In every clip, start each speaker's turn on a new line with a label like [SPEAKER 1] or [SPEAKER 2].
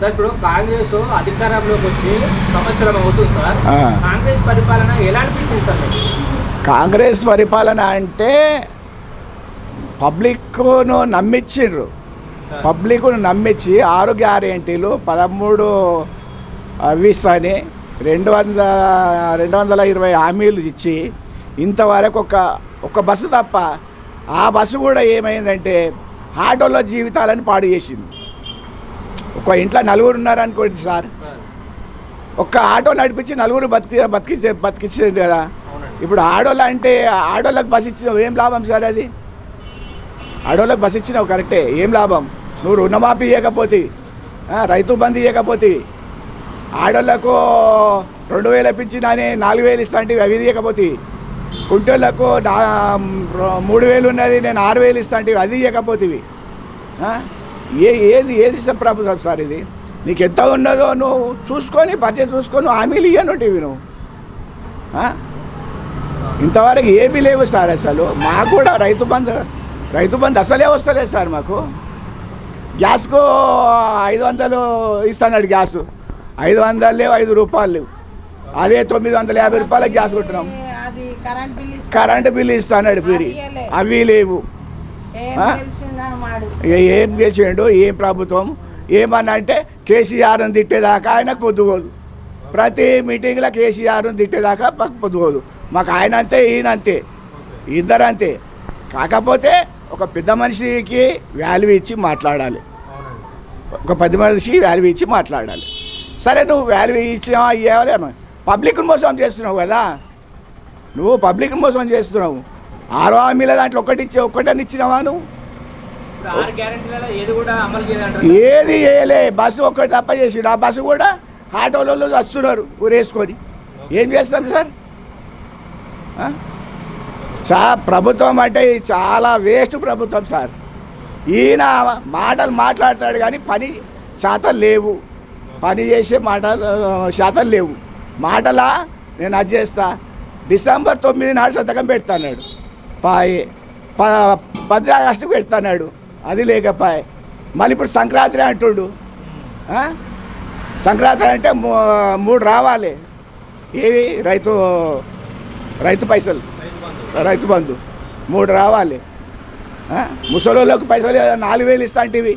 [SPEAKER 1] Sir ఇప్పుడు కాంగ్రెస్ అధికారంలోకి వచ్చి సంవత్సరం అవుతుంది సార్. కాంగ్రెస్ పరిపాలన ఎలా అనిపించింది సార్ మీకు?
[SPEAKER 2] కాంగ్రెస్ పరిపాలన అంటే పబ్లిక్ను నమ్మించారు. పబ్లిక్ను నమ్మించి 6 గ్యారెంటీలు 13 అవిస్ అని 220 హామీలు ఇచ్చి ఇంతవరకు ఒక బస్సు తప్ప ఆ బస్సు కూడా ఏమైందంటే ఆటోల జీవితాలను పాడు చేసింది. ఒక ఇంట్లో 4 ఉన్నారనుకోండి సార్, ఒక్క ఆటో నడిపించి 4 బతికించేది కదా. ఇప్పుడు ఆడోళ్ళు అంటే ఆడోళ్ళకి బస్సు ఇచ్చినావు, ఏం లాభం సార్? అది ఆడోళ్ళకి బస్సు ఇచ్చినావు కరెక్టే, ఏం లాభం? నువ్వు రుణమాఫీ ఇవ్వకపోతే, రైతు బంధు ఇవ్వకపోతే, ఆడోళ్ళకు 2000 పింఛనని 4000 ఇస్తాంటివి, అవి ఇవ్వకపోతే, కుంటోళ్ళకు 3000 ఉన్నది నేను 6000 ఇస్తాంటివి, అది ఇవ్వకపోతేవి. ఏది ప్రభుత్వం సార్ ఇది? నీకు ఎంత ఉన్నదో నువ్వు చూసుకొని బడ్జెట్ చూసుకొని హామీలు ఇవ్వనుంటివి నువ్వు. ఇంతవరకు ఏమీ లేవు సార్. అసలు మాకు కూడా రైతు బంధు అసలే వస్తలేదు సార్. మాకు గ్యాస్కు 500 ఇస్తున్నాడు, గ్యాసు 500 లేవు, 5 రూపాయలు లేవు. అదే 950 రూపాయలకు గ్యాస్ కొట్టినాం. కరెంటు బిల్లు ఇస్తున్నాడు ఫ్రీ, అవి లేవు. ఏం చేసిండు ఏం ప్రభుత్వం? ఏమన్నా అంటే కేసీఆర్ని తిట్టేదాకా ఆయనకు పొద్దుకోదు. ప్రతి మీటింగ్లో కేసీఆర్ని తిట్టేదాకా పొద్దుకోదు. మాకు ఆయన అంతే, ఈయన అంతే, ఇద్దరు అంతే. కాకపోతే ఒక పెద్ద మనిషికి వాల్యూ ఇచ్చి మాట్లాడాలి, ఒక 10 మనిషికి వాల్యూ ఇచ్చి మాట్లాడాలి. సరే, నువ్వు వాల్యూ ఇచ్చినా ఇవ్వాలి, పబ్లిక్ని మోసం చేస్తున్నావు కదా. నువ్వు పబ్లిక్ని మోసం చేస్తున్నావు. 6 హామీల దాంట్లో ఒక్కటని ఇచ్చినావా నువ్వు? ఏది చేయలే. బస్సు ఒక్కటి తప్ప చేసిడు. ఆ బస్సు కూడా ఆటోలలో వస్తున్నారు ఊరేసుకొని. ఏం చేస్తాం సార్? ప్రభుత్వం అంటే చాలా వేస్ట్ ప్రభుత్వం సార్. ఈయన మాటలు మాట్లాడతాడు కానీ పని శాతం లేవు, పని చేసే శాతం లేవు. మాటలా నేను అది చేస్తా, డిసెంబర్ 9 నాడు సంతకం పెడతాడు, 10 ఆగస్టుకు పెడతాడు, అది లేకపోయే. మళ్ళీ ఇప్పుడు సంక్రాంతి అంటుడు. సంక్రాంతి అంటే 3 రావాలి. ఏవి? రైతు పైసలు, రైతు బంధు 3 రావాలి. ముసలోళ్ళకు పైసలు 4000 ఇస్తా అంటివి,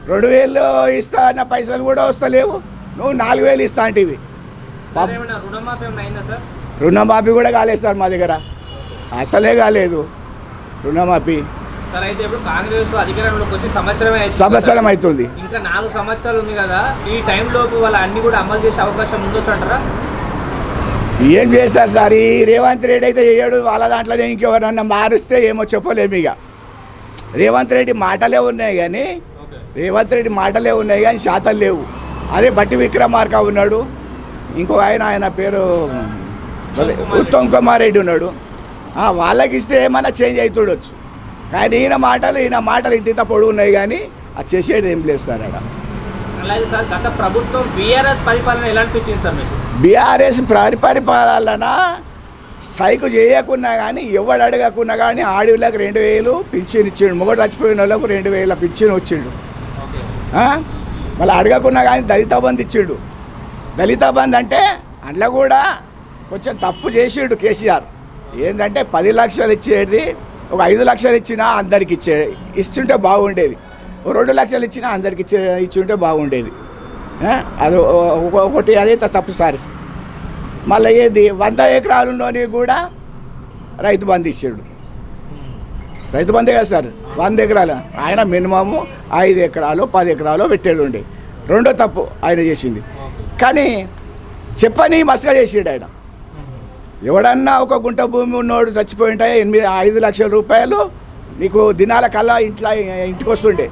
[SPEAKER 2] 2000 ఇస్తా అన్న పైసలు కూడా వస్తలేవు. నువ్వు 4000 ఇస్తా అంటివి. రుణమాఫీ కూడా కాలేదు సార్ మా దగ్గర, అసలే కాలేదు రుణమాఫీ. సంవత్సరం అవుతుంది,
[SPEAKER 1] ఇంకా 4 సంవత్సరాలు ఉంది కదా. ఈ టైంలోపు వాళ్ళ అన్ని కూడా అమలు చేసే అవకాశం ఉండొచ్చు అంటారా?
[SPEAKER 2] ఏం చేస్తారు సార్? ఈ రేవంత్ రెడ్డి అయితే చేయడు. వాళ్ళ దాంట్లోనే ఇంకెవరన్నా మారుస్తే ఏమో చెప్పలేము. ఇక రేవంత్ రెడ్డి మాటలే ఉన్నాయి కానీ శాతం లేవు. అదే బట్టి విక్రమార్క ఉన్నాడు, ఇంకో ఆయన పేరు ఉత్తమ్ కుమార్ రెడ్డి ఉన్నాడు. వాళ్ళకి ఇస్తే ఏమన్నా చేంజ్ అవుతుండొచ్చు. కానీ ఈయన మాటలు ఇంత పొడుగు ఉన్నాయి కానీ అది చేసేది ఏం లేదు సార్. అక్కడ
[SPEAKER 1] అలాగే సార్, గత ప్రభుత్వం బీఆర్ఎస్ పరిపాలన ఎలా అనిపించింది సార్ మీకు?
[SPEAKER 2] బీఆర్ఎస్ పరిపాలన సైకు చేయకున్నా కానీ, ఎవడు అడగకున్నా కానీ ఆడవాళ్ళకి 2000 పింఛన్ ఇచ్చిండు. మొగడు చచ్చిపోయిన వాళ్ళకు 2000 పింఛన్ వచ్చిండు. మళ్ళీ అడగకున్నా కానీ దళిత బంధు ఇచ్చిండు. దళిత బంధు అంటే అందులో కూడా కొంచెం తప్పు చేసిండు కేసీఆర్. ఏంటంటే 10 లక్షలు ఇచ్చేది ఒక 5 లక్షలు ఇచ్చినా అందరికి ఇస్తుంటే బాగుండేది. 2 లక్షలు ఇచ్చినా అందరికి ఇచ్చుంటే బాగుండేది. అది ఒకటి అదే తప్పు సార్. మళ్ళీ ఏది 100 ఎకరాలలోని కూడా రైతు బంధు ఇచ్చాడు. రైతు బంధే కదా సార్, 100 ఎకరాలు. ఆయన మినిమము 5 ఎకరాలు 10 ఎకరాలు పెట్టేది ఉండే. రెండో తప్పు ఆయన చేసింది. కానీ చెప్పని మస్గా చేసాడు ఆయన. ఎవడన్నా ఒక గుంట భూమి ఉన్నోడు చచ్చిపోయి ఉంటాయి 5 లక్షల రూపాయలు నీకు దినాల కల్లా ఇంటికి వస్తుండే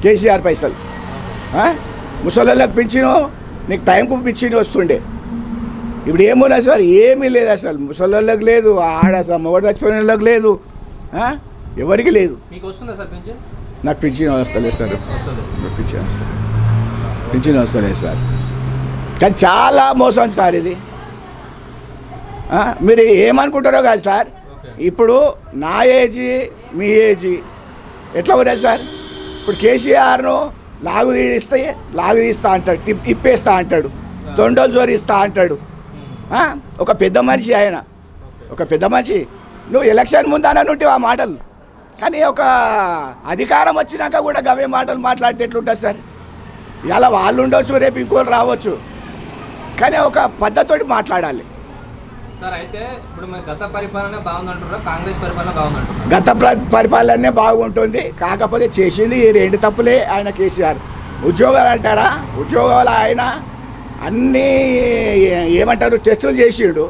[SPEAKER 2] కేసీఆర్ పైసలు. ముసలోళ్ళకి పింఛను నీకు టైంకు పింఛను వస్తుండే. ఇప్పుడు ఏమున్నా సార్? ఏమీ లేదు అసలు. ముసలోళ్ళకి లేదు, అసలు మొగడు చచ్చిపోయిన వాళ్ళకి లేదు, ఎవరికి లేదు. నాకు పింఛన్ వస్తలేదు సార్, పింఛన్ వస్తలేదు సార్. కానీ చాలా మోసం సార్ ఇది. మీరు ఏమనుకుంటారో కాదు సార్. ఇప్పుడు నా ఏజీ మీ ఏజీ ఎట్లా ఉన్నాయి సార్? ఇప్పుడు కేసీఆర్ను లాగు తీస్తా అంటాడు, ఇప్పేస్తా అంటాడు, దొండలు జోరిస్తా అంటాడు. ఒక పెద్ద మనిషి ఆయన, ఒక పెద్ద మనిషి. నువ్వు ఎలక్షన్ ముందు అనుంటే ఆ మాటలు, కానీ ఒక అధికారం వచ్చినాక కూడా గవే మాటలు మాట్లాడితే ఎట్లుంటుంది సార్? ఇలా వాళ్ళు ఉండొచ్చు, రేపు ఇంకోళ్ళు రావచ్చు, కానీ ఒక పద్ధతితోటి మాట్లాడాలి
[SPEAKER 1] సార్. అయితే ఇప్పుడు గత పరిపాలన బాగుందంటారా, కాంగ్రెస్ పరిపాలన బాగుందంటారా?
[SPEAKER 2] గత పరిపాలనే బాగుంటుంది, కాకపోతే చేసింది ఈ రెండు తప్పులే ఆయన కేసీఆర్. ఉద్యోగాలు అంటారా, ఉద్యోగాలు ఆయన అన్నీ ఏమంటారు టెస్టులు చేసిండు.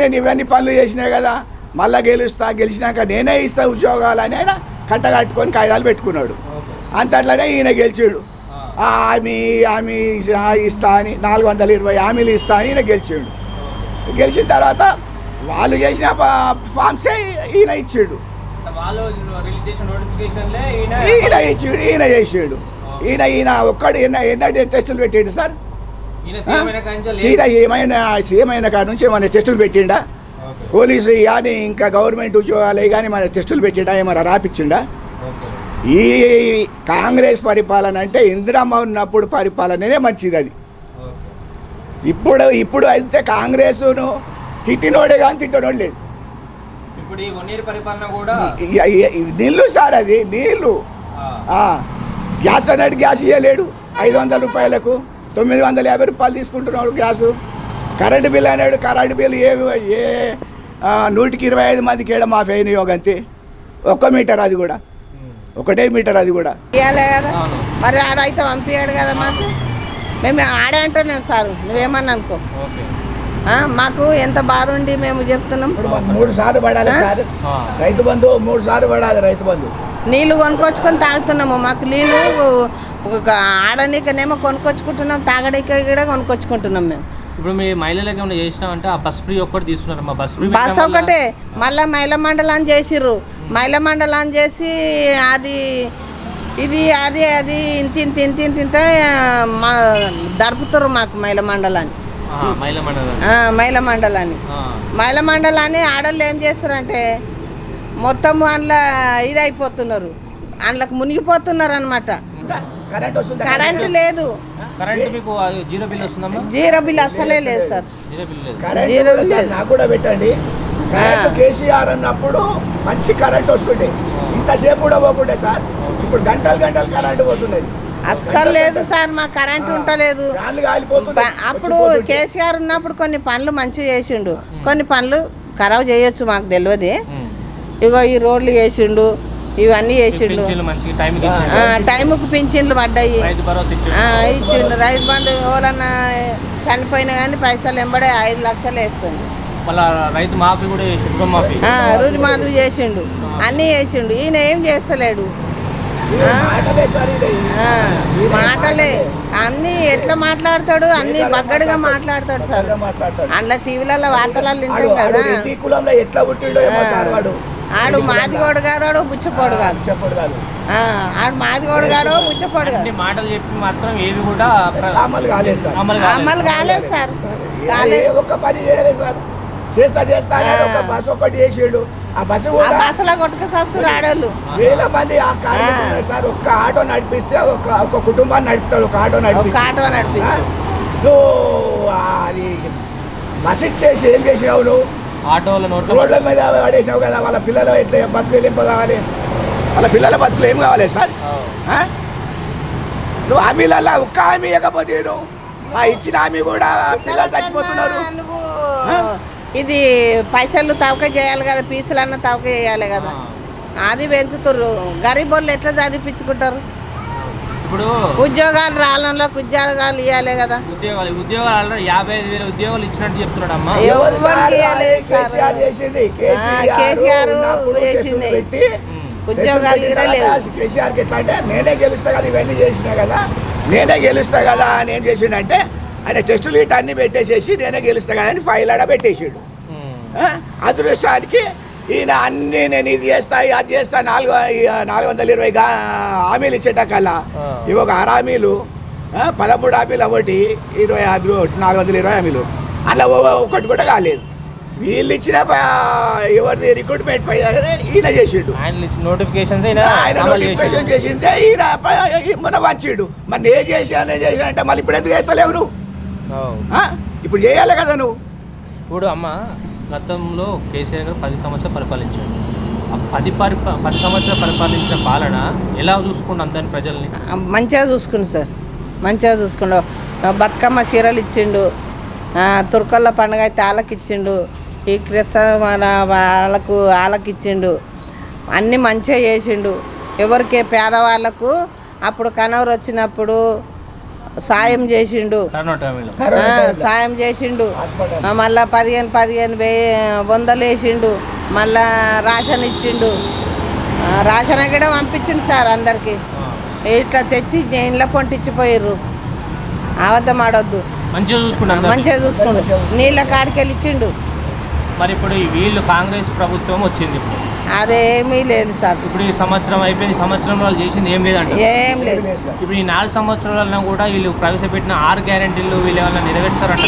[SPEAKER 2] నేను ఇవన్నీ పనులు చేసినాయి కదా, మళ్ళీ గెలిచినాక నేనే ఇస్తా ఉద్యోగాలు అని ఆయన కట్టగట్టుకొని కాగితాలు పెట్టుకున్నాడు. అంతట్లోనే ఈయన గెలిచాడు. హామీ ఇస్తా అని 420 హామీలు ఇస్తా అని ఈయన గెలిచిన తర్వాత వాళ్ళు చేసిన ఫామ్సే ఈయన ఇచ్చాడు. ఈయన చేసాడు. ఈయన ఒక్కడు ఎన్న టెస్టులు పెట్టాడు సార్? సీఎం అయిన కాడ నుంచి ఏమైనా టెస్టులు పెట్టిండా? పోలీసు కానీ ఇంకా గవర్నమెంట్ ఉద్యోగాలు కానీ మన టెస్టులు పెట్టిండా? ఏమైనా రాపిచ్చిండా? ఈ కాంగ్రెస్ పరిపాలన అంటే ఇందిరమ్మ ఉన్నప్పుడు పరిపాలననే మంచిది. అది ఇప్పుడు అయితే కాంగ్రెస్ను తిట్టినోడే కానీ తిట్టనోడు లేదు. నీళ్ళు సార్, అది నీళ్ళు. గ్యాస్ అన్నట్టు గ్యాస్ ఇవ్వలేడు 500 రూపాయలకు, 950 రూపాయలు తీసుకుంటున్నాడు గ్యాసు. కరెంటు బిల్ అన్నాడు, కరెంటు బిల్ ఏ 125 మందికి వేయడం మాఫీ అయిన యోగంతే. 1 మీటర్, అది కూడా 1 మీటర్, అది కూడా
[SPEAKER 3] ఇవ్వాలి కదా. మరి ఆడైతే పంపించాడు కదా మాకు. మేము ఆడే అంటున్నాం సార్, నువ్వేమన్నా అనుకో. మాకు ఎంత బాధ ఉండి మేము చెప్తున్నాం.
[SPEAKER 2] 3 సార్లు పడాలి సార్ రైతు బంధు, 3 సార్లు పడాలి రైతు బంధు.
[SPEAKER 3] నీళ్ళు కొనుక్కొచ్చుకొని తాగుతున్నాము. మాకు నీళ్ళు ఆడనీకనేమో కొనుక్కొచ్చుకుంటున్నాం, తాగడానికి కూడా కొనుక్కొచ్చుకుంటున్నాం మేము.
[SPEAKER 1] ఇప్పుడు మీ మహిళలకు ఏమైనా చేసినామంటే ఆ బస్ ఫ్రీ ఒక్కటి తీసుకున్నారు. మా
[SPEAKER 3] బస్ ఒకటే, మళ్ళీ మహిళా మండలాన్ని చేసిర్రు. మహిళా మండలాన్ని చేసి అది ఇది అది అది ఇంత దడుపుతారు మాకు మహిళా మండలాన్ని. మహిళా మండలాన్ని ఆడళ్ళు ఏం చేస్తారంటే మొత్తం అందులో ఇది అయిపోతున్నారు, అందులోకి మునిగిపోతున్నారు అనమాట. కరెంటు లేదు, జీరో బిల్ అసలే లేదు సార్.
[SPEAKER 2] జీరో బిల్ నాకు కూడా పెట్టండి. కేసీఆర్ అన్నప్పుడు మంచి కరెంట్ వస్తుండే, ఇంతసేపు కూడా పోతుండే సార్. ఇప్పుడు గంటలు కరెంటు పోతున్నది.
[SPEAKER 3] అస్సలు లేదు సార్, మా కరెంటు ఉంటలేదు. అప్పుడు కేసీఆర్ ఉన్నప్పుడు కొన్ని పనులు మంచిగా చేసిండు, కొన్ని పనులు ఖరాబ్ చేయొచ్చు, మాకు తెలియదు. ఇగో ఈ రోడ్లు చేసిండు, ఇవన్నీ చేసిండు. టైంకు పింఛన్లు పడ్డాయి, ఇచ్చిండు. రైతు బంధు ఎవరన్నా చనిపోయినా కానీ పైసలు వెంబడే 5 లక్షలు వేస్తుంది. రుణమాఫీ చేసిండు, అన్నీ చేసిండు. ఈయన ఏం చేస్తలేడు. మాటలే అన్నీ ఎట్లా మాట్లాడతాడు, అన్ని బగ్గడిగా మాట్లాడతాడు సార్. అందులో టీవీలలో వార్తలలో వింటాం కదా. ఆడు మాదిగోడు కాదు, ఆడు బుచ్చపోడు కాదు. ఆడు మాదిగోడు కాడు, బుచ్చపోడు కాదు.
[SPEAKER 1] మాటలు చెప్పి మాత్రం ఏవి కూడా
[SPEAKER 3] అమలు కాలేదు సార్.
[SPEAKER 2] ఒక్క పని చేయలేదు సార్. చేస్తా బస్సు ఒకటి చేసాడు. ఆ
[SPEAKER 3] బస్సులో కొట్టుకొస్తారు ఆడోళ్ళు.
[SPEAKER 2] వేల మంది సార్. ఒక్క ఆటో నడిపిస్తే ఒక కుటుంబాన్ని నడుపుతాడు. ఒక ఆటో నడిపిస్తాడు. నువ్వు అది బస్ ఇచ్చేసి ఏం చేసినావు? నువ్వు రోడ్ల మీద పడేసావు కదా. వాళ్ళ పిల్లలు ఎట్లా బతుకులు ఏం కావాలి? వాళ్ళ పిల్లల బతుకులు ఏం కావాలి సార్? నువ్వు హామీలలో ఒక్క హామీ ఇవ్వకపోతే ఇచ్చిన హామీ కూడా పిల్లలు చచ్చిపోతున్నారు.
[SPEAKER 3] ఇది పైసలు తవక చేయాలి కదా, పీసులన్నా తవక చేయాలి కదా, అది పెంచుతుర్రు. గరీబ్ వాళ్ళు ఎట్లా చదివించుకుంటారు?
[SPEAKER 1] ఇప్పుడు
[SPEAKER 3] ఉద్యోగాలు రాళ్ళలోకి ఉద్యోగాలు ఇవ్వాలి కదా.
[SPEAKER 1] ఉద్యోగాలు 55,000 ఉద్యోగాలు ఇచ్చినట్టు చెప్తున్నాడు అమ్మా.
[SPEAKER 3] ఎవరికి ఇవ్వలేదు సార్. కేసీఆర్ చేసింది ఉద్యోగాలు కూడా లేవు.
[SPEAKER 2] కేసీఆర్కి ఎట్లా అంటే నేనే గెలుస్తా కదా, ఇవన్నీ చేసినా కదా, నేనే గెలుస్తా కదా అని ఏం చేసిండంటే ఆయన టెస్టులు ఇటు అన్ని పెట్టేసేసి నేనే గెలుస్తా కదా అని ఫైల్ ఆడ పెట్టేసాడు. అదృష్టానికి ఈయన అన్నీ నేను ఇది చేస్తా అది చేస్తా 420 హామీలు ఇచ్చేటకల్లా ఇవి ఒక 6 హామీలు, 13 హామీలు, ఒకటి 20 హామీలు, 420 హామీలు, అలా ఒకటి కూడా కాలేదు. వీళ్ళు ఇచ్చిన ఎవరిది రిక్రూట్మెంట్ పై ఈయన చేసిండు.
[SPEAKER 1] ఆయన నోటిఫికేషన్స్
[SPEAKER 2] ఆయన నోటిఫికేషన్ చేసిందే ఈయన మన వంచిండు. మరి నేను చేసా అంటే మళ్ళీ ఇప్పుడు ఎందుకు చేస్తలేవు నువ్వు? ఇప్పుడు చేయాలి కదా నువ్వు.
[SPEAKER 1] ఇప్పుడు అమ్మ గతంలో కేసీఆర్ గారు 10 సంవత్సరాలు పరిపాలించాడు. ఆ 10 సంవత్సరాలు పరిపాలించిన పాలన ఎలా చూసుకుండు అందరిని ప్రజల్ని?
[SPEAKER 3] మంచిగా చూసుకుండు సార్, మంచిగా చూసుకుండు. బతుకమ్మ చీరలు ఇచ్చిండు, తుర్కల్ల పండుగ అయితే వాళ్ళకి ఇచ్చిండు, ఈ క్రిస్మస్ వాళ్ళకి ఇచ్చిండు, అన్నీ మంచిగా చేసిండు. ఎవరికి పేదవాళ్ళకు అప్పుడు కనవరు వచ్చినప్పుడు సాయం చేసిండు, సాయం చేసిండు. మళ్ళా 15,000 వేసిండు. మళ్ళా రాషన్ ఇచ్చిండు, రాషన్ కూడా పంపించిండు సార్ అందరికి. ఇట్లా తెచ్చి ఇంట్లో పొంటిచ్చిపోయారు. అబద్ధం ఆడొద్దు, మంచిగా చూసుకుండు. నీళ్ళ కాడికెళ్ళి ఇచ్చిండు.
[SPEAKER 1] మరి ఇప్పుడు వీళ్ళు కాంగ్రెస్ ప్రభుత్వం వచ్చింది,
[SPEAKER 3] అదేమీ లేదు సార్.
[SPEAKER 1] ఇప్పుడు ఈ సంవత్సరం అయిపోయింది, సంవత్సరం వాళ్ళు చేసింది ఏం లేదంట.
[SPEAKER 3] ఏం లేదు.
[SPEAKER 1] ఇప్పుడు ఈ 4 సంవత్సరాలలో కూడా వీళ్ళు ప్రవేశపెట్టిన 6 గ్యారెంటీలు వీళ్ళు ఏమైనా నెరవేర్చారంట?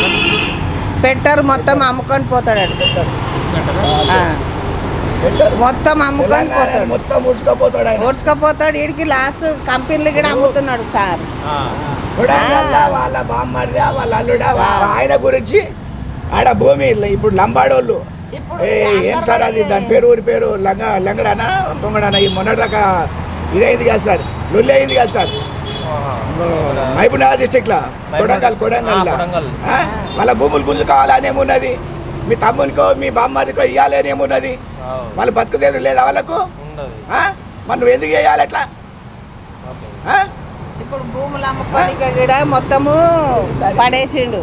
[SPEAKER 3] పెట్టరు, మొత్తం అమ్ముకొని పోతాడు. మొత్తం అమ్ముకొని పోతాడు, ఊడ్చుకపోతాడు. వీడికి లాస్ట్ కంపెనీలు కూడా అమ్ముతున్నాడు సార్.
[SPEAKER 2] వాళ్ళ బామ్మర్ది వాళ్ళ అల్లుడా ఆయన గురించి ఆడ భూమి ఇప్పుడు లంబాడోళ్ళు ఏం సార్ అది దాని పేరు ఊరి పేరు లంగడానా పొంగడానా ఈ మొన్నటిదాకా ఇదైంది కదా సార్, లొల్లి అయింది కదా సార్ మహబూబ్నగర్ డిస్టిక్లో కొడంగల్ వాళ్ళ భూములు గుంజుకోవాలనేమున్నది, మీ తమ్మునికో మీ బామ్మదికో ఇవ్వాలనేమున్నది, వాళ్ళు బతుకుదేరు లేదా వాళ్ళకు? మరి నువ్వు ఎందుకు చేయాలి అట్లా?
[SPEAKER 3] ఇప్పుడు భూములు అమ్ముకోనిక కూడా మొత్తము పడేసిండు,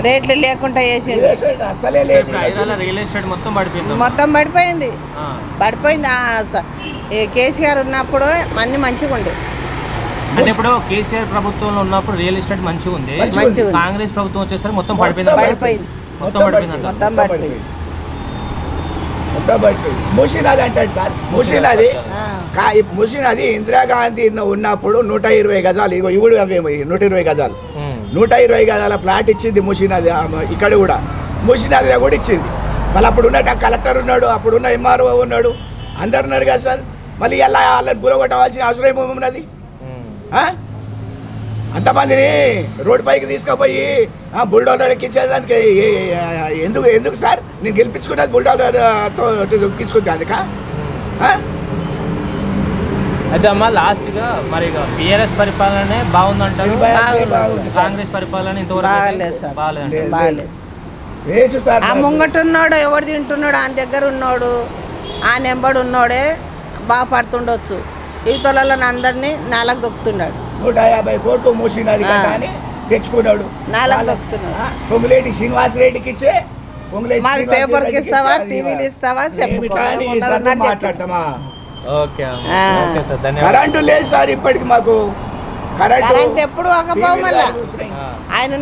[SPEAKER 3] రేట్లు లేకుండా వేసిండు. మొత్తం పడిపోయింది. కేసీఆర్ ఉన్నప్పుడు అన్ని మంచిగా ఉండే.
[SPEAKER 1] అంటే ఇప్పుడు కేసీఆర్ ప్రభుత్వంలో ఉన్నప్పుడు రియల్ ఎస్టేట్ మంచిగా ఉంది, కాంగ్రెస్ ప్రభుత్వం వచ్చేసరికి మొత్తం పడిపోయింది.
[SPEAKER 2] మూసీనది అంటాడు సార్. మూసీనది ఇందిరాగాంధీ ఉన్నప్పుడు 120 గజాలు, ఇవుడు అవి 120 గజాలు 120 గజాల ప్లాట్ ఇచ్చింది మూసీనది. ఇక్కడ కూడా మూసీనదిలో కూడా ఇచ్చింది. మళ్ళీ అప్పుడు ఉన్న కలెక్టర్ ఉన్నాడు, అప్పుడున్న ఎంఆర్ఓ ఉన్నాడు, అందరు ఉన్నారు కదా సార్. మళ్ళీ ఎలా వాళ్ళని గురగొట్టవలసిన అవసరం ఏమున్నది? అంతమందిని రోడ్డు పైకి తీసుకుపోయి బుల్డోజర్కి ఇచ్చేదానికి ఎందుకు సార్? నేను గెలిపించుకున్నది బుల్డోజర్తో తీసుకుంటే అందుక.
[SPEAKER 1] అయితే అమ్మ లాస్ట్గా మరి టీఆర్ఎస్ పరిపాలనే బాగుందంటారు, కాంగ్రెస్ పరిపాలన ఇంతవరకు
[SPEAKER 3] బాగాలేదు. ఆ ముంగటున్నాడు ఎవడు తింటున్నాడు, ఆయన దగ్గర ఉన్నాడు, ఆ నెంబడు ఉన్నాడే బాగా పడుతుండొచ్చు. ఈ తొలని అందరినీ నాలుగు దొక్కుతున్నాడు.
[SPEAKER 2] 150 కోట్లు మూసినది కానీ తెచ్చుకున్నాడు.
[SPEAKER 3] నాలుగు దొక్కుతున్నాడు.
[SPEAKER 2] పొంగులేటి శ్రీనివాస్ రెడ్డికి ఇచ్చే
[SPEAKER 3] మాది పేపర్కి ఇస్తావా, టీవీలు ఇస్తావా చెప్పు,
[SPEAKER 2] మాట్లాడతామా?
[SPEAKER 1] కరెంటు
[SPEAKER 2] లేదు సార్ ఇప్పటికి మాకు.
[SPEAKER 3] కరెంట్ ఎప్పుడు ఒక మళ్ళా ఆయన